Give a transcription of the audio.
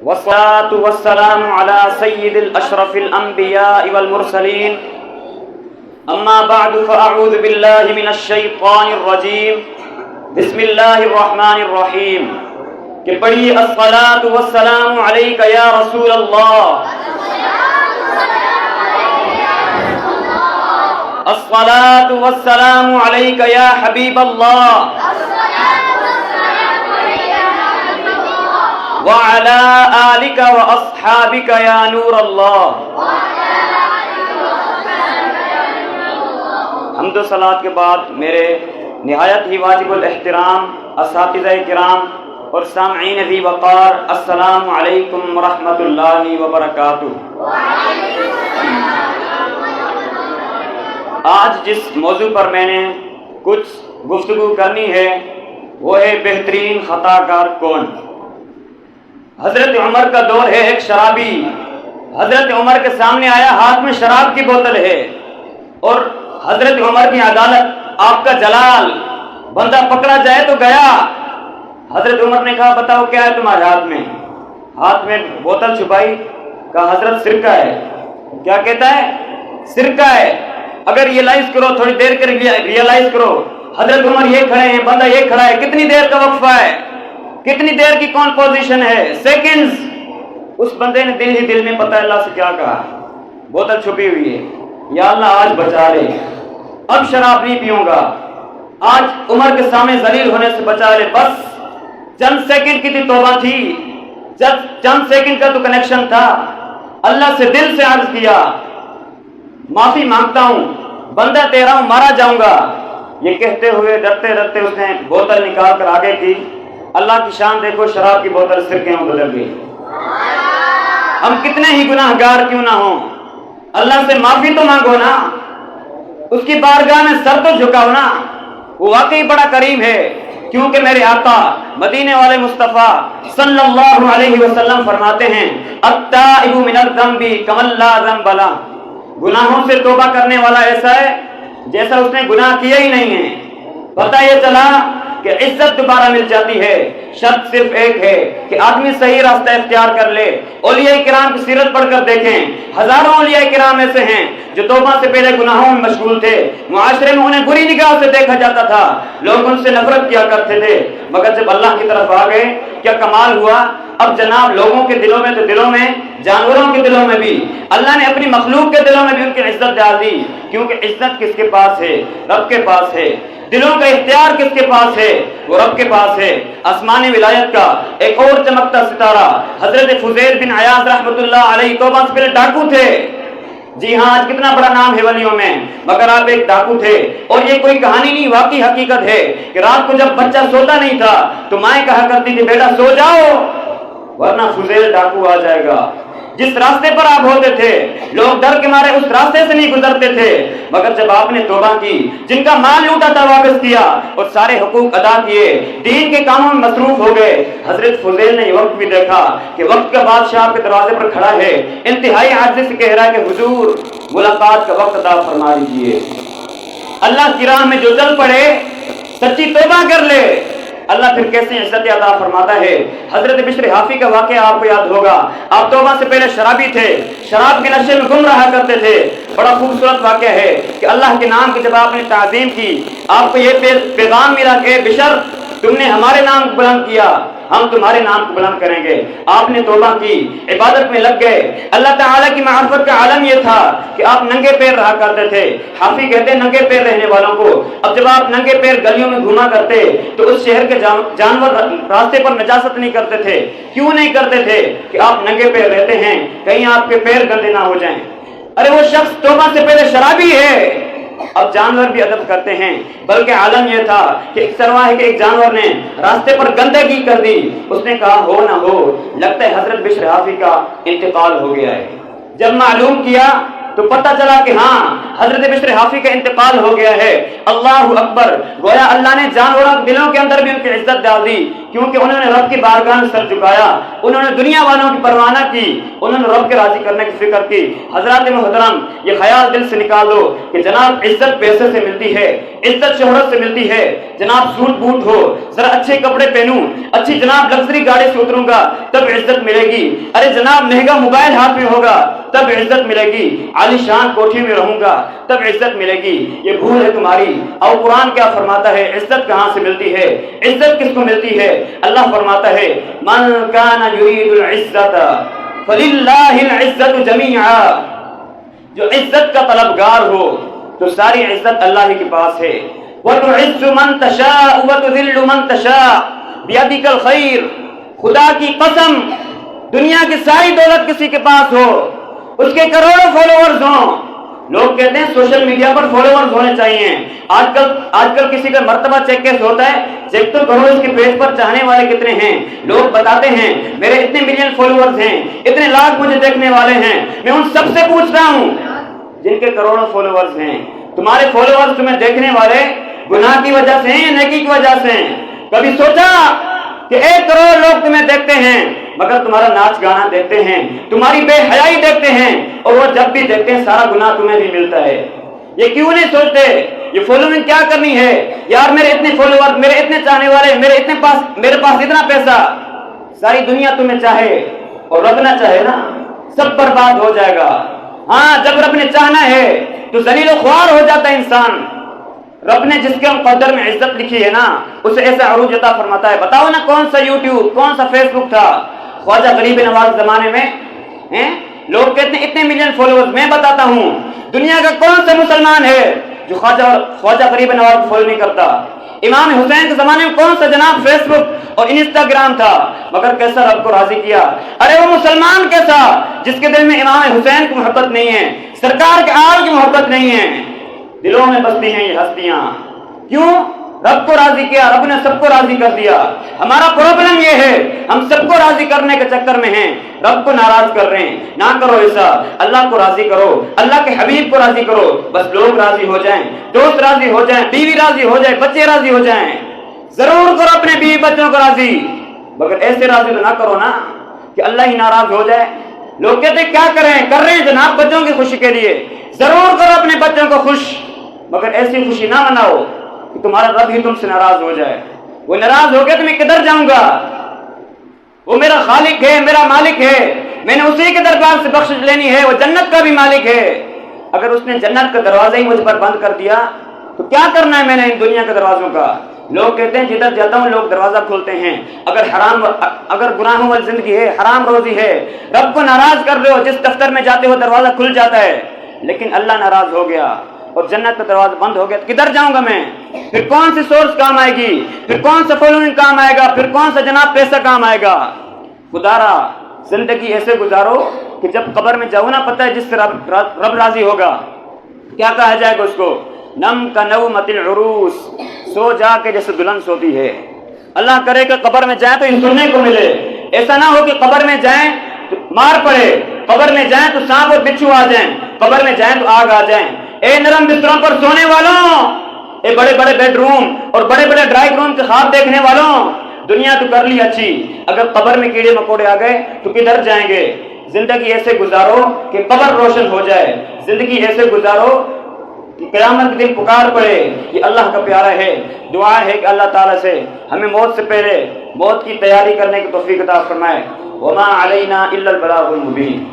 والصلاة والسلام على سيد الأشرف الأنبياء والمرسلين أما بعد فأعوذ بالله من الشيطان الرجيم بسم الله الرحمن الرحيم کہ پڑھی الصلاة والسلام عليك يا رسول الله الصلاة والسلام عليك يا حبيب الله وعلى آلك وأصحابك يا نور الله. حمد و صلات کے بعد میرے نہایت ہی واجب الاحترام اساتذہ کرام اور سامعین ذی وقار، السلام علیکم ورحمۃ اللہ وبرکاتہ. آج جس موضوع پر میں نے کچھ گفتگو کرنی ہے وہ ہے بہترین خطا کار کون. حضرت عمر کا دور ہے، ایک شرابی حضرت عمر کے سامنے آیا، ہاتھ میں شراب کی بوتل ہے اور حضرت عمر کی عدالت، آپ کا جلال، بندہ پکڑا جائے تو گیا. حضرت عمر نے کہا بتاؤ کیا ہے تمہارے ہاتھ میں بوتل چھپائی، کہا حضرت سرکہ ہے. کیا کہتا ہے؟ سرکہ ہے. اگر ریئلائز کرو، تھوڑی دیر کے ریئلائز کرو، حضرت عمر یہ کھڑے ہیں، بندہ یہ کھڑا ہے، کتنی دیر کا وقفہ ہے، کتنی دیر کی کون پوزیشن ہے، سیکنڈز. اس بندے نے دل ہی دل میں پتہ اللہ سے کیا کہا، بوتل چھپی ہوئی ہے، یا اللہ آج بچا لے، اب شراب نہیں پیوں گا، آج عمر کے سامنے ذلیل ہونے سے بچا لے. بس چند سیکنڈ کی توبہ تھی، چند سیکنڈ کا تو کنیکشن تھا. اللہ سے دل سے عرض کیا معافی مانگتا ہوں، بندہ تیرا ہوں، مارا جاؤں گا. یہ کہتے ہوئے ڈرتے ڈرتے اس نے بوتل نکال کر آگے کی. اللہ کی شان دیکھو، شراب کی بوتل سرکے میں بدل گئی. ہم کتنے ہی گناہ گار کیوں نہ ہوں، اللہ سے معافی تو مانگو نا، اس کی بارگاہ میں سر تو جھکاؤ نا. وہ واقعی بڑا کریم ہے، کیونکہ میرے آقا مدینے والے مصطفیٰ صلی اللہ علیہ وسلم فرماتے ہیں التائب من الذنب کمن لا ذنب له. گناہوں سے توبہ کرنے والا ایسا ہے جیسا اس نے گناہ کیا ہی نہیں ہے. پتہ یہ چلا کہ عزت دوبارہ مل جاتی ہے. شرط صرف ایک ہے کہ آدمی صحیح راستہ اختیار کر لے. اولیاء کرام کی سیرت پڑھ کر دیکھیں، ہزاروں اولیاء کرام ایسے ہیں جو توبہ سے پہلے گناہوں میں مشغول تھے، معاشرے میں انہیں بری نگاہ سے دیکھا جاتا تھا، لوگ ان سے نفرت کیا کرتے تھے، مگر جب اللہ کی طرف آ گئے کیا کمال ہوا. اب جناب لوگوں کے دلوں میں تو دلوں میں، جانوروں کے دلوں میں بھی اللہ نے اپنی مخلوق کے دلوں میں بھی ان کی عزت ڈال دی. کیونکہ عزت کس کے پاس ہے؟ رب کے پاس ہے. دلوں کا اختیار کس کے پاس ہے؟ وہ رب کے پاس ہے. آسمانی ولایت کا ایک اور چمکتا ستارہ حضرت فضیل بن عیاض رحمۃ اللہ علیہ توبہ سے پہلے ڈاکو تھے. جی ہاں، آج کتنا بڑا نام ہے ولیوں میں، مگر آپ ایک ڈاکو تھے. اور یہ کوئی کہانی نہیں، واقعی حقیقت ہے کہ رات کو جب بچہ سوتا نہیں تھا تو مائیں کہا کرتی تھی بیٹا سو جاؤ ورنہ فضیل ڈاکو آ جائے گا. جس راستے پر آپ ہوتے تھے لوگ ڈر کے مارے اس راستے سے نہیں گزرتے تھے، مگر جب آپ نے توبہ کی، جن کا مال لوٹا تھا واپس کیا اور سارے حقوق ادا کیے، دین کے کاموں میں مصروف ہو گئے. حضرت فضیل نے یہ وقت بھی دیکھا کہ وقت کا بادشاہ آپ کے دروازے پر کھڑا ہے، انتہائی عاجزی سے کہہ رہا ہے کہ حضور ملاقات کا وقت عطا فرما دیجیے. اللہ کی راہ میں جو چل پڑے، سچی توبہ کر لے، اللہ پھر کیسے عزت عطا فرماتا ہے. حضرت بشر حافی کا واقعہ آپ کو یاد ہوگا. آپ توبہ سے پہلے شرابی تھے، شراب کے نشے میں گم رہا کرتے تھے. بڑا خوبصورت واقعہ ہے کہ اللہ کے نام کی جب آپ نے تعظیم کی، آپ کو یہ پیغام ملا کہ بشر تم نے ہمارے نام کو بلند کیا، ہم تمہارے نام کو بلند کریں گے. آپ نے توبہ کی، عبادت میں لگ گئے. اللہ تعالیٰ کی معرفت کا عالم یہ تھا کہ آپ ننگے پیر رہا کرتے تھے. حافی کہتے ہیں ننگے پیر رہنے والوں کو، اب جب آپ ننگے پیر گلیوں میں گھوما کرتے تو اس شہر کے جانور راستے پر نجاست نہیں کرتے تھے. کیوں نہیں کرتے تھے؟ کہ آپ ننگے پیر رہتے ہیں، کہیں آپ کے پیر گندے نہ ہو جائیں. ارے وہ شخص توبہ سے پہلے شرابی ہے، اب جانور بھی ادب کرتے ہیں. بلکہ عالم یہ تھا کہ ایک سروا ہے کہ ایک جانور نے راستے پر گندگی کر دی. اس نے کہا ہو نہ ہو، لگتا ہے حضرت بشر حافی کا انتقال ہو گیا ہے. جب معلوم کیا تو پتہ چلا کہ ہاں حضرت بشر حافی کا انتقال ہو گیا ہے. اللہ اکبر! گویا اللہ نے جانوروں کے دلوں کے اندر بھی ان کی عزت ڈال دی، کیونکہ انہوں نے رب کی بارگاہ میں سر جھکایا، انہوں نے دنیا والوں کی پرواہ نہ کی، انہوں نے رب کے راضی کرنے کی فکر کی. حضرات محترم، یہ خیال دل سے نکال دو کہ جناب عزت پیسے سے ملتی ہے، عزت شہرت سے ملتی ہے جناب سوٹ بوٹ ہو, ذرا اچھے کپڑے پہنوں, اچھی جناب لگژری گاڑی سے اتروں گا تب عزت ملے گی, ارے جناب مہنگا موبائل ہاتھ میں ہوگا تب عزت ملے گی, عالی شان کوٹھی میں رہوں گا تب عزت ملے گی. یہ بھول ہے تمہاری. اور قرآن کیا فرماتا ہے عزت کہاں سے ملتی ہے, عزت کس کو ملتی ہے؟ اللہ فرماتا ہے من کان یرید العزت فللہ العزت جمیعا, جو عزت کا طلبگار ہو تو ساری عزت اللہ ہی کے پاس ہے. وَتُعِزُّ مَن تَشَاءُ وَتُذِلُّ مَن تَشَاءُ بِيَدِكَ الْخَيْرُ. خدا کی قسم دنیا کی ساری دولت کسی کے پاس ہو, اس کے کروڑوں فالوورز ہوں, لوگ کہتے ہیں سوشل میڈیا پر فالوورز ہونے چاہیے. آج کل کسی کا مرتبہ چیک کیسے ہوتا ہے, چیک تو کرو اس کے پیج پر چاہنے والے کتنے ہیں. لوگ بتاتے ہیں میرے اتنے ملین فالوورز ہیں, اتنے لاکھ مجھے دیکھنے والے ہیں. میں ان سب سے پوچھتا ہوں جن کے کروڑوں فالوورز ہیں, تمہارے فالوورز تمہیں دیکھنے والے گناہ کی وجہ سے ہیں نیکی کی وجہ سے ہیں؟ کبھی سوچا کہ 1 کروڑ لوگ تمہیں دیکھتے ہیں مگر تمہارا ناچ گانا دیکھتے ہیں, تمہاری بے حیائی دیکھتے ہیں, اور وہ جب بھی دیکھتے ہیں سارا گناہ تمہیں بھی ملتا ہے. یہ کیوں نہیں سوچتے یہ فالوئنگ کیا کرنی ہے یار, میرے اتنے فالوور, میرے اتنے چاہنے والے, میرے پاس اتنا پیسہ, ساری دنیا تمہیں چاہے اور رب نہ چاہے نا, سب برباد ہو جائے گا. ہاں جب رب نے چاہنا ہے تو ذلیل و خوار ہو جاتا ہے انسان. رب نے جس کے مقدر میں عزت لکھی ہے نا اسے ایسا عروج عطا فرماتا ہے. بتاؤ نا کون سا یوٹیوب, کون سا فیس بک تھا خواجہ غریب نواز زمانے میں, لوگ کہتے ہیں اتنے ملین فالوورز. میں بتاتا ہوں دنیا کا کون سا مسلمان ہے جو خواجہ غریب نواز کو فالو نہیں کرتا. امام حسین کے زمانے میں کون سا جناب فیس بک اور انسٹاگرام تھا, مگر کیسا رب کو راضی کیا. ارے وہ مسلمان کیسا جس کے دل میں امام حسین کی محبت نہیں ہے, سرکار کے آل کی محبت نہیں ہے, دلوں میں بستی ہیں یہ ہستیاں. کیوں؟ رب کو راضی کیا, رب نے سب کو راضی کر دیا. ہمارا پرابلم یہ ہے ہم سب کو راضی کرنے کے چکر میں ہیں, رب کو ناراض کر رہے ہیں. نہ کرو ایسا, اللہ کو راضی کرو, اللہ کے حبیب کو راضی کرو, بس لوگ راضی ہو جائیں, دوست راضی ہو جائیں, بیوی راضی ہو جائے, بچے راضی ہو جائیں. ضرور کرو اپنے بیوی بچوں کو راضی, مگر ایسے راضی تو نہ کرو نا کہ اللہ ہی ناراض ہو جائے. لوگ کہتے ہیں کیا کریں, کر رہے ہیں جناب بچوں کی خوشی کے لیے. ضرور کرو اپنے بچوں کو خوش, مگر ایسی خوشی نہ مناؤ کہ تمہارا رب ہی تم سے ناراض ہو جائے. وہ ناراض ہو گیا تو میں کدھر جاؤں گا؟ وہ میرا خالق ہے, میرا مالک ہے, میں نے اسی کے دربار سے بخشش لینی ہے. وہ جنت کا بھی مالک ہے. اگر اس نے جنت کا دروازہ ہی مجھ پر بند کر دیا تو کیا کرنا ہے میں نے ان دنیا کے دروازوں کا؟ لوگ کہتے ہیں جدھر جاتا ہوں لوگ دروازہ کھولتے ہیں. اگر گناہوں والی زندگی ہے, حرام روزی ہے, رب کو ناراض کر رہے ہو, جس دفتر میں جاتے ہو دروازہ کھل جاتا ہے, لیکن اللہ ناراض ہو گیا اور جنت کا دروازہ بند ہو گیا تو کدھر جاؤں گا میں؟ پھر کون سی سورس کام آئے گی, پھر کون سا فالوئنگ کام آئے گا, پھر کون سا جناب پیسہ کام آئے گا؟ خدارا زندگی ایسے گزارو کہ جب قبر میں جاؤ نا پتہ ہے جس سے رب راضی ہوگا. کیا کہا جائے گا اس کو؟ نم کا نومت العروس, سو جا کے جیسے دلہن سوتی ہے. اللہ کرے کہ قبر میں جائیں تو ان سننے کو ملے. ایسا نہ ہو کہ قبر میں جائیں تو مار پڑے, قبر میں جائیں تو سانپ اور بچھو آ جائیں, قبر میں جائیں تو آگ آ جائیں. اے نرم بستروں پر سونے والوں, اے بڑے بڑے بیڈ روم اور بڑے بڑے ڈرائنگ روم کے خواب دیکھنے والوں, دنیا تو کر لی اچھی, اگر قبر میں کیڑے مکوڑے آ گئے تو کدھر جائیں گے؟ زندگی ایسے گزارو کہ قبر روشن ہو جائے, زندگی ایسے گزارو کہ قیامت کے دن پکار پڑے. یہ اللہ کا پیارا ہے. دعا ہے کہ اللہ تعالیٰ سے ہمیں موت سے پہلے موت کی تیاری کرنے کی توفیق عطا فرمائے. وما علینا الا البلاغ المبین.